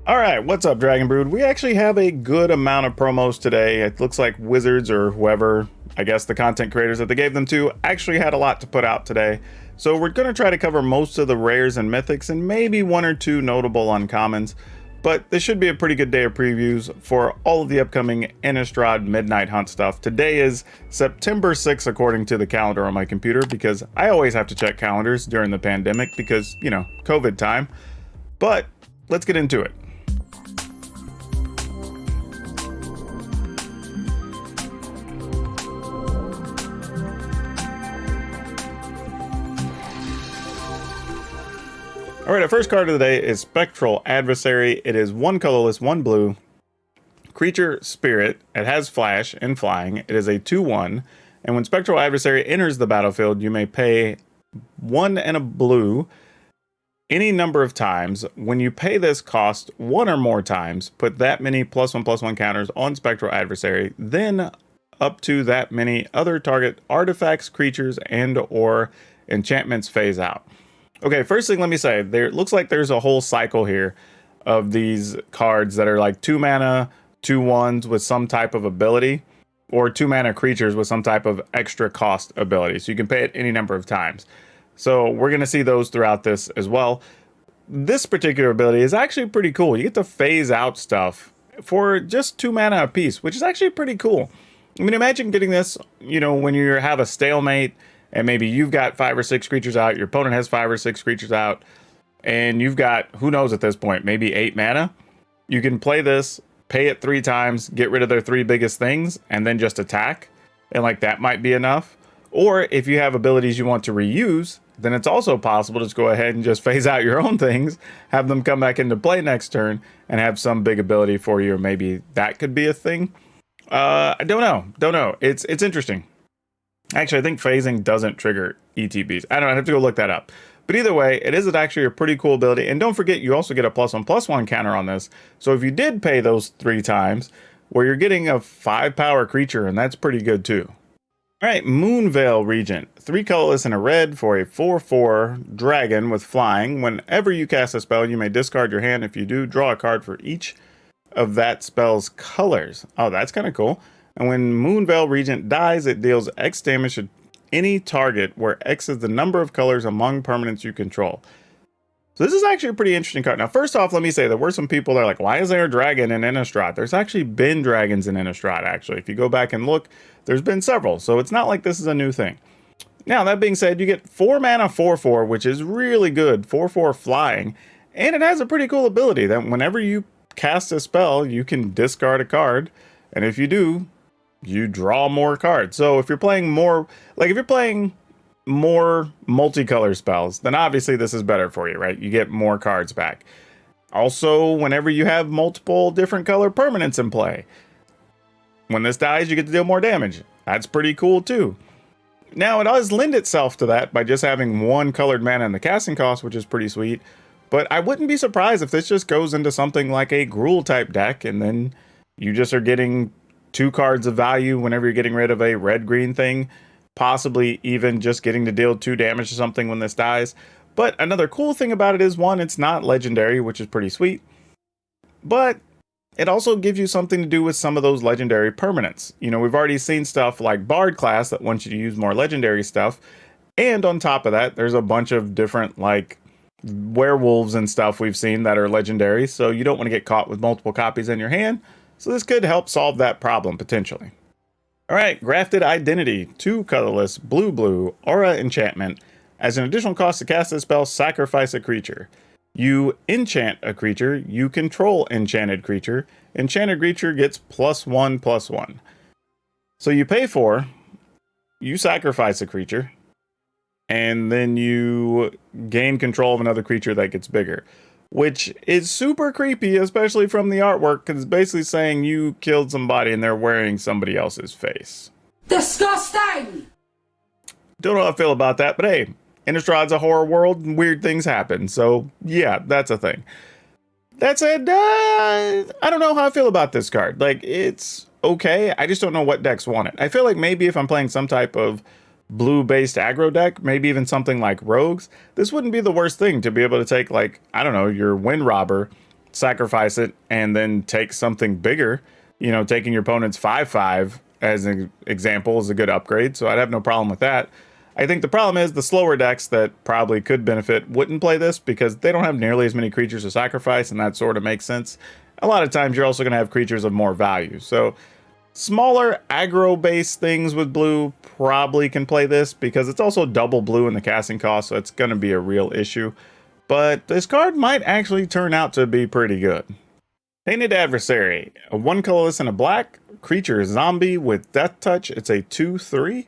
All right, what's up, Dragon Brood? We actually have a good amount of promos today. It looks like Wizards or whoever, I guess the content creators that they gave them to, actually had a lot to put out today. So we're going to try to cover most of the rares and mythics and maybe one or two notable uncommons. But this should be a pretty good day of previews for all of the upcoming Innistad Midnight Hunt stuff. Today is September 6th according to the calendar on my computer, because I always have to check calendars during the pandemic because, you know, COVID time. But let's get into it. Alright, our first card of the day is Spectral Adversary. It is one colorless, one blue. Creature Spirit. It has flash and flying. It is a 2/1. And when Spectral Adversary enters the battlefield, you may pay 1 and a blue any number of times. When you pay this cost 1 or more times, put that many +1/+1 counters on Spectral Adversary, then up to that many other target artifacts, creatures, and or enchantments phase out. Okay, first thing let me say, there looks like there's a whole cycle here of these cards that are like 2 mana, 2/1s with some type of ability, or 2 mana creatures with some type of extra cost ability. So you can pay it any number of times. So we're going to see those throughout this as well. This particular ability is actually pretty cool. You get to phase out stuff for just 2 mana a piece, which is actually pretty cool. I mean, imagine getting this, you know, when you have a stalemate, and maybe you've got 5 or 6 creatures out, your opponent has 5 or 6 creatures out, and you've got, who knows at this point, maybe 8 mana. You can play this, pay it 3 times, get rid of their 3 biggest things, and then just attack. And like that might be enough. Or if you have abilities you want to reuse, then it's also possible to just go ahead and just phase out your own things, have them come back into play next turn, and have some big ability for you, or maybe that could be a thing. I don't know. It's interesting. Actually, I think phasing doesn't trigger ETBs. I don't know, I have to go look that up. But either way, it is actually a pretty cool ability. And don't forget, you also get a +1/+1 counter on this. So if you did pay those 3 times, well, you're getting a 5 power creature, and that's pretty good too. Alright, Moonvale Regent. 3 colorless and a red for a 4/4 dragon with flying. Whenever you cast a spell, you may discard your hand. If you do, draw a card for each of that spell's colors. Oh, that's kind of cool. And when Moonvale Regent dies, it deals X damage to any target where X is the number of colors among permanents you control. So this is actually a pretty interesting card. Now, first off, let me say there were some people that are like, why is there a dragon in Innistrad? There's actually been dragons in Innistrad, actually. If you go back and look, there's been several. So it's not like this is a new thing. Now, that being said, you get 4 mana 4/4, which is really good. 4/4 flying. And it has a pretty cool ability that whenever you cast a spell, you can discard a card. And if you do, you draw more cards. So if you're playing more, like if you're playing more multicolor spells, then obviously this is better for you, right? You get more cards back. Also, whenever you have multiple different color permanents in play, when this dies, you get to deal more damage. That's pretty cool too. Now, it does lend itself to that by just having 1 colored mana in the casting cost, which is pretty sweet. But I wouldn't be surprised if this just goes into something like a Gruul type deck, and then you just are getting 2 cards of value whenever you're getting rid of a red-green thing, possibly even just getting to deal 2 damage to something when this dies. But another cool thing about it is, 1, it's not legendary, which is pretty sweet, but it also gives you something to do with some of those legendary permanents. You know, we've already seen stuff like Bard class that wants you to use more legendary stuff, and on top of that, there's a bunch of different, like, werewolves and stuff we've seen that are legendary, so you don't want to get caught with multiple copies in your hand. So this could help solve that problem, potentially. Alright, Grafted Identity. 2 colorless, blue, aura enchantment. As an additional cost to cast this spell, sacrifice a creature. You enchant a creature, you control enchanted creature. Enchanted creature gets +1/+1. So you pay 4, you sacrifice a creature, and then you gain control of another creature that gets bigger. Which is super creepy, especially from the artwork, because it's basically saying you killed somebody and they're wearing somebody else's face. Disgusting! Don't know how I feel about that, but hey, Innistrad's a horror world and weird things happen, so yeah, that's a thing. That said, I don't know how I feel about this card. Like, it's okay, I just don't know what decks want it. I feel like maybe if I'm playing some type of blue-based aggro deck, maybe even something like Rogues, this wouldn't be the worst thing to be able to take, like, I don't know, your Wind Robber, sacrifice it, and then take something bigger. You know, taking your opponent's 5/5 as an example is a good upgrade, so I'd have no problem with that. I think the problem is the slower decks that probably could benefit wouldn't play this because they don't have nearly as many creatures to sacrifice, and that sort of makes sense. A lot of times you're also going to have creatures of more value. So smaller aggro-based things with blue probably can play this because it's also double blue in the casting cost, so it's going to be a real issue. But this card might actually turn out to be pretty good. Tainted Adversary, a 1 colorless and a black creature zombie with Death Touch. It's a 2/3.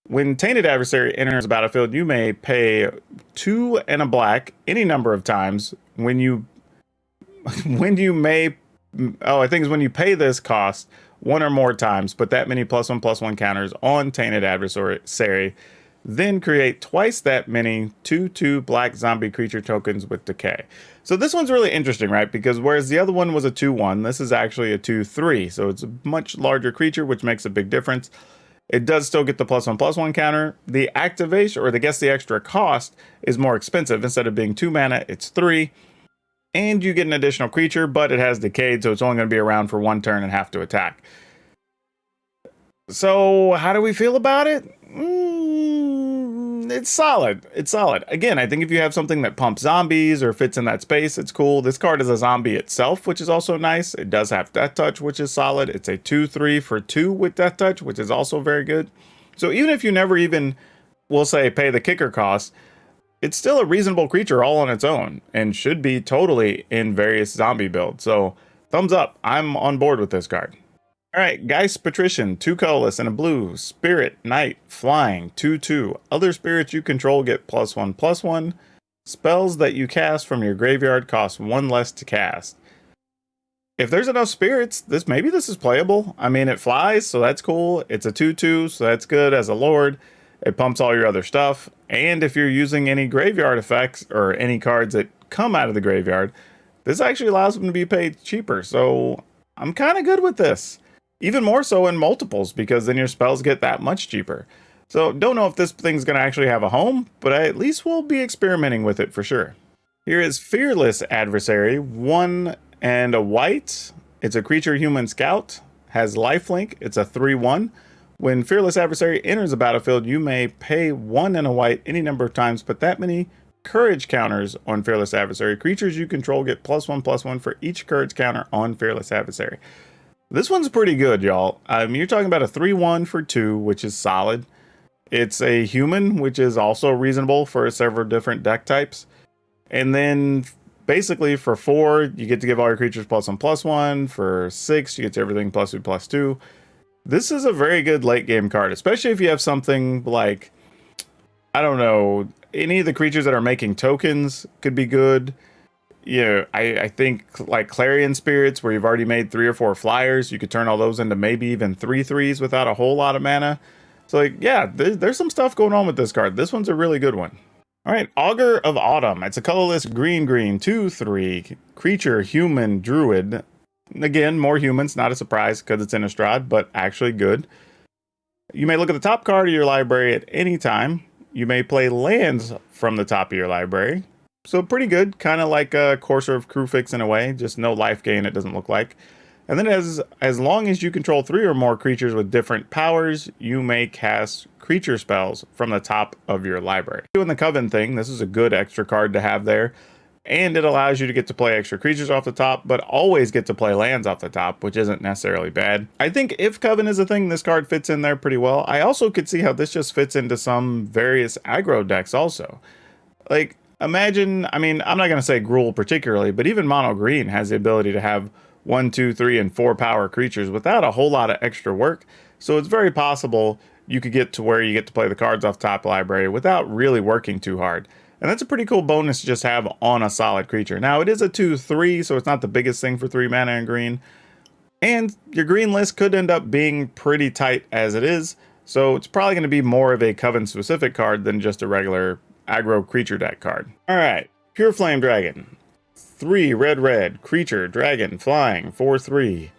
When Tainted Adversary enters the battlefield, you may pay 2 and a black any number of times. When you pay this cost 1 or more times, put that many +1/+1 counters on Tainted Adversary, then create twice that many 2/2 black zombie creature tokens with decay. So this one's really interesting, right? Because whereas the other one was a 2/1, this is actually a 2/3. So it's a much larger creature, which makes a big difference. It does still get the +1/+1 counter. The activation, or the extra cost, is more expensive. Instead of being 2 mana, it's 3. And you get an additional creature, but it has decayed, so it's only going to be around for 1 turn and have to attack. So how do we feel about it? It's solid. It's solid. Again, I think if you have something that pumps zombies or fits in that space, it's cool. This card is a zombie itself, which is also nice. It does have Death Touch, which is solid. It's a 2/3 for 2 with Death Touch, which is also very good. So even if you never even, we'll say, pay the kicker cost, it's still a reasonable creature all on its own and should be totally in various zombie builds. So thumbs up. I'm on board with this card. All right, Geist Patrician, 2 colorless and a blue, Spirit, Knight, Flying, 2/2. Other spirits you control get +1/+1. Spells that you cast from your graveyard cost 1 less to cast. If there's enough spirits, maybe this is playable. I mean, it flies, so that's cool. It's a 2/2, so that's good as a lord. It pumps all your other stuff. And if you're using any graveyard effects or any cards that come out of the graveyard, this actually allows them to be paid cheaper. So I'm kind of good with this. Even more so in multiples, because then your spells get that much cheaper. So don't know if this thing's going to actually have a home, but I at least will be experimenting with it for sure. Here is Fearless Adversary, 1 and a white. It's a creature human scout, has lifelink. It's a 3/1. When Fearless Adversary enters the battlefield, you may pay 1 and a white any number of times, but that many courage counters on Fearless Adversary. Creatures you control get +1/+1 for each courage counter on Fearless Adversary. This one's pretty good, y'all. You're talking about a 3/1 for 2, which is solid. It's a human, which is also reasonable for several different deck types. And then basically for 4, you get to give all your creatures +1/+1. For 6, you get to everything +2/+2. This is a very good late game card, especially if you have something like, I don't know, any of the creatures that are making tokens could be good. Yeah, I think like Clarion Spirits, where you've already made 3 or 4 flyers, you could turn all those into maybe even 3/3s without a whole lot of mana. So like, yeah, there's some stuff going on with this card. This one's a really good one. All right, Auger of Autumn. It's a colorless green 2/3 creature human druid. Again, more humans, not a surprise because it's Innistrad, but actually good. You may look at the top card of your library at any time. You may play lands from the top of your library. So pretty good, kind of like a Courser of Crufix in a way, just no life gain, it doesn't look like. And then as long as you control 3 or more creatures with different powers, you may cast creature spells from the top of your library. Doing the Coven thing, this is a good extra card to have there. And it allows you to get to play extra creatures off the top, but always get to play lands off the top, which isn't necessarily bad. I think if Coven is a thing, this card fits in there pretty well. I also could see how this just fits into some various aggro decks also. Like, imagine, I mean, I'm not going to say Gruul particularly, but even Mono Green has the ability to have 1, 2, 3, and 4 power creatures without a whole lot of extra work. So it's very possible you could get to where you get to play the cards off top library without really working too hard. And that's a pretty cool bonus to just have on a solid creature. Now, it is a 2/3, so it's not the biggest thing for 3 mana in green. And your green list could end up being pretty tight as it is. So it's probably going to be more of a Coven-specific card than just a regular aggro creature deck card. All right, Pure Flame Dragon. 3 red, creature, dragon, flying, 4/3.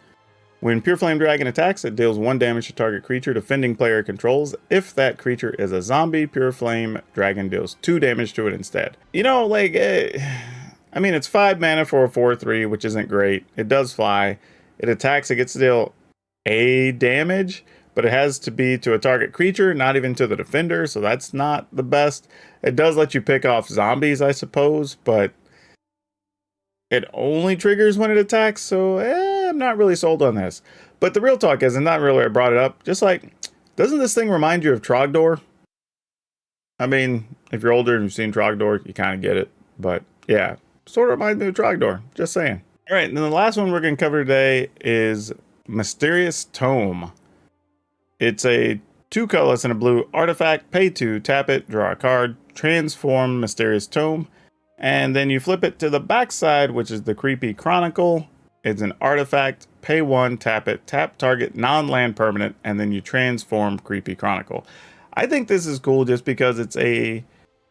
When Pure Flame Dragon attacks, it deals 1 damage to target creature defending player controls. If that creature is a zombie, Pure Flame Dragon deals 2 damage to it instead. You know, like, I mean, it's 5 mana for a 4/3, which isn't great. It does fly. It attacks, it gets to deal A damage, but it has to be to a target creature, not even to the defender, so that's not the best. It does let you pick off zombies, I suppose, but it only triggers when it attacks, so I'm not really sold on this. But the real talk is, and not really I brought it up, just like, doesn't this thing remind you of Trogdor? I mean, if you're older and you've seen Trogdor, you kind of get it. But yeah, sort of reminds me of Trogdor, just saying. All right, and then the last one we're going to cover today is Mysterious Tome. It's a 2 colorless and a blue artifact. Pay 2, tap it, draw a card, transform Mysterious Tome, and then you flip it to the backside, which is the Creepy Chronicle. It's an artifact. Pay 1, tap it, tap target non-land permanent, and then you transform Creepy Chronicle. I think this is cool just because it's a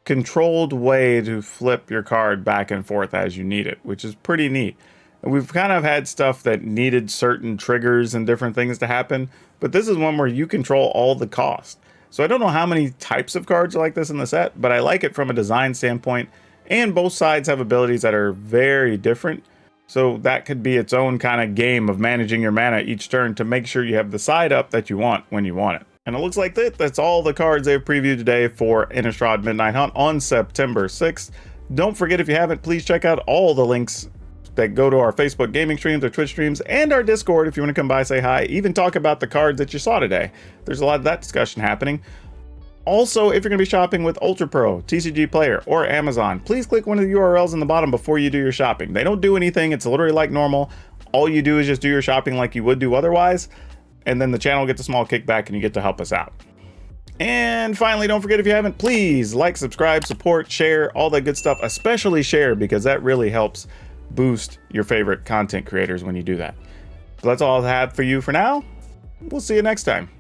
controlled way to flip your card back and forth as you need it, which is pretty neat. And we've kind of had stuff that needed certain triggers and different things to happen, but this is one where you control all the cost. So I don't know how many types of cards are like this in the set, but I like it from a design standpoint, and both sides have abilities that are very different. So that could be its own kind of game of managing your mana each turn to make sure you have the side up that you want when you want it. And it looks like that's all the cards they've previewed today for Innistad Midnight Hunt on September 6th. Don't forget, if you haven't, please check out all the links that go to our Facebook gaming streams, our Twitch streams, and our Discord if you want to come by, say hi, even talk about the cards that you saw today. There's a lot of that discussion happening. Also, if you're going to be shopping with Ultra Pro, TCGPlayer, or Amazon, please click one of the URLs in the bottom before you do your shopping. They don't do anything. It's literally like normal. All you do is just do your shopping like you would do otherwise, and then the channel gets a small kickback and you get to help us out. And finally, don't forget, if you haven't, please like, subscribe, support, share, all that good stuff, especially share, because that really helps boost your favorite content creators when you do that. So that's all I have for you for now. We'll see you next time.